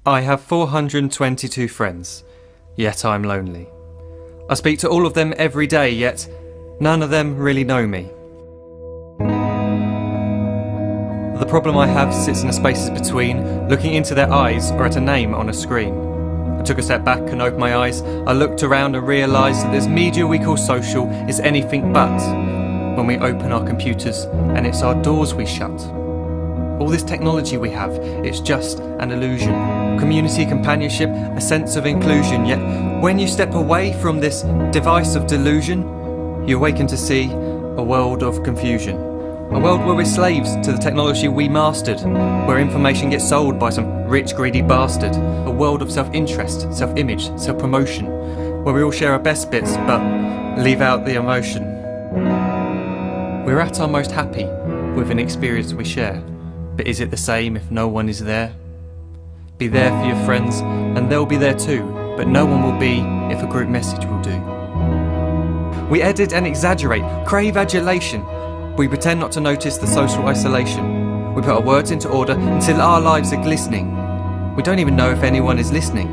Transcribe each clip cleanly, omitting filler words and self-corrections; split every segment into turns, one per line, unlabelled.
I have 422 friends, yet I'm lonely. I speak to all of them every day, yet none of them really know me. The problem I have sits in the spaces between looking into their eyes or at a name on a screen. I took a step back and opened my eyes. I looked around and realised that this media we call social is anything but when we open our computers and it's our doors we shut. All this technology we have, it's just an illusion. Community, companionship, a sense of inclusion. Yet when you step away from this device of delusion, you awaken to see a world of confusion. A world where we're slaves to the technology we mastered, where information gets sold by some rich, greedy bastard. A world of self-interest, self-image, self-promotion, where we all share our best bits but leave out the emotion. We're at our most happy with an experience we share. But is it the same if no one is there? Be there for your friends and they'll be there too, but no one will be if a group message will do. We edit and exaggerate, crave adulation. We pretend not to notice the social isolation. We put our words into order until our lives are glistening. We don't even know if anyone is listening.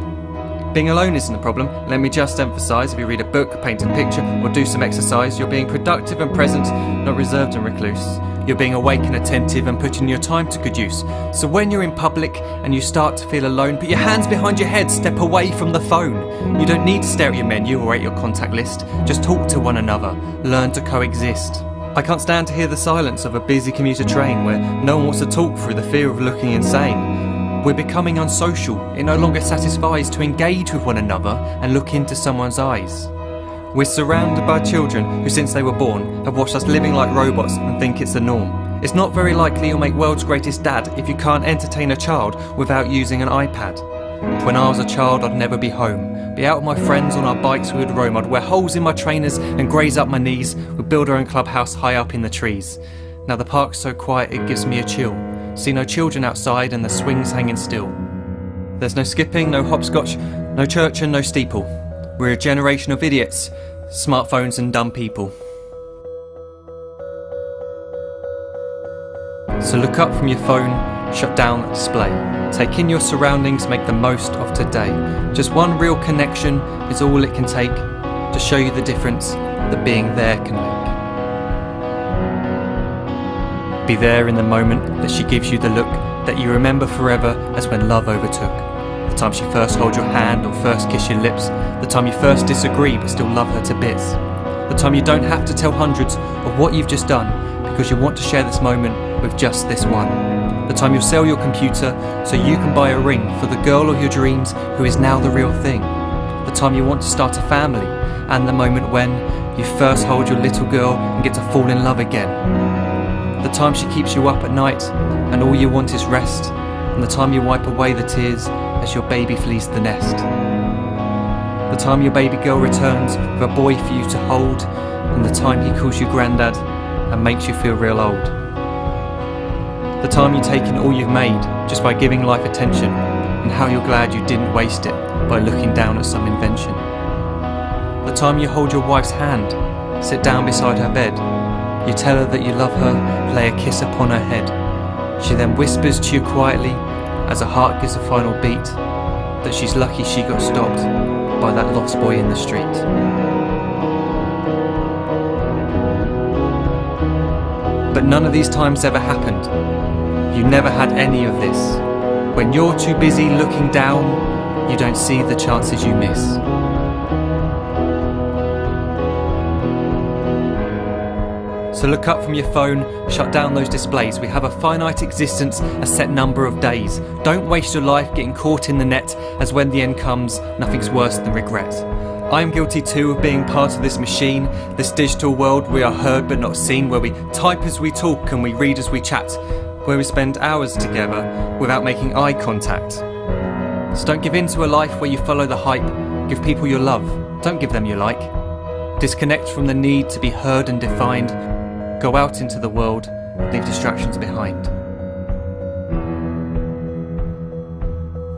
Being alone isn't a problem. Let me just emphasise, if you read a book, paint a picture or do some exercise, you're being productive and present, not reserved and recluse. You're being awake and attentive and putting your time to good use. So when you're in public and you start to feel alone, put your hands behind your head, step away from the phone. You don't need to stare at your menu or at your contact list. Just talk to one another, learn to coexist. I can't stand to hear the silence of a busy commuter train where no one wants to talk through the fear of looking insane. We're becoming unsocial. It no longer satisfies to engage with one another and look into someone's eyes. We're surrounded by children who, since they were born, have watched us living like robots and think it's the norm. It's not very likely you'll make world's greatest dad if you can't entertain a child without using an iPad. When I was a child, I'd never be home. Be out with my friends on our bikes we would roam. I'd wear holes in my trainers and graze up my knees. We'd build our own clubhouse high up in the trees. Now the park's so quiet it gives me a chill. See no children outside and the swings hanging still. There's no skipping, no hopscotch, no church and no steeple. We're a generation of idiots, smartphones and dumb people. So look up from your phone, shut down the display. Take in your surroundings, make the most of today. Just one real connection is all it can take to show you the difference that being there can make. Be there in the moment that she gives you the look that you remember forever as when love overtook. The time she first holds your hand or first kiss your lips. The time you first disagree but still love her to bits. The time you don't have to tell hundreds of what you've just done because you want to share this moment with just this one. The time you'll sell your computer so you can buy a ring for the girl of your dreams who is now the real thing. The time you want to start a family and the moment when you first hold your little girl and get to fall in love again. The time she keeps you up at night and all you want is rest. And the time you wipe away the tears as your baby flees the nest. The time your baby girl returns with a boy for you to hold, and the time he calls you granddad and makes you feel real old. The time you take in all you've made just by giving life attention, and how you're glad you didn't waste it by looking down at some invention. The time you hold your wife's hand, sit down beside her bed, you tell her that you love her, lay a kiss upon her head. She then whispers to you quietly, as her heart gives a final beat, that she's lucky she got stopped by that lost boy in the street. But none of these times ever happened. You never had any of this. When you're too busy looking down, you don't see the chances you miss. So look up from your phone, shut down those displays. We have a finite existence, a set number of days. Don't waste your life getting caught in the net, as when the end comes, nothing's worse than regret. I am guilty too of being part of this machine, this digital world we are heard but not seen, where we type as we talk and we read as we chat, where we spend hours together without making eye contact. So don't give in to a life where you follow the hype. Give people your love, don't give them your like. Disconnect from the need to be heard and defined. Go out into the world, leave distractions behind.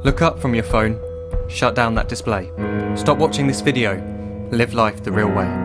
Look up from your phone, shut down that display. Stop watching this video, live life the real way.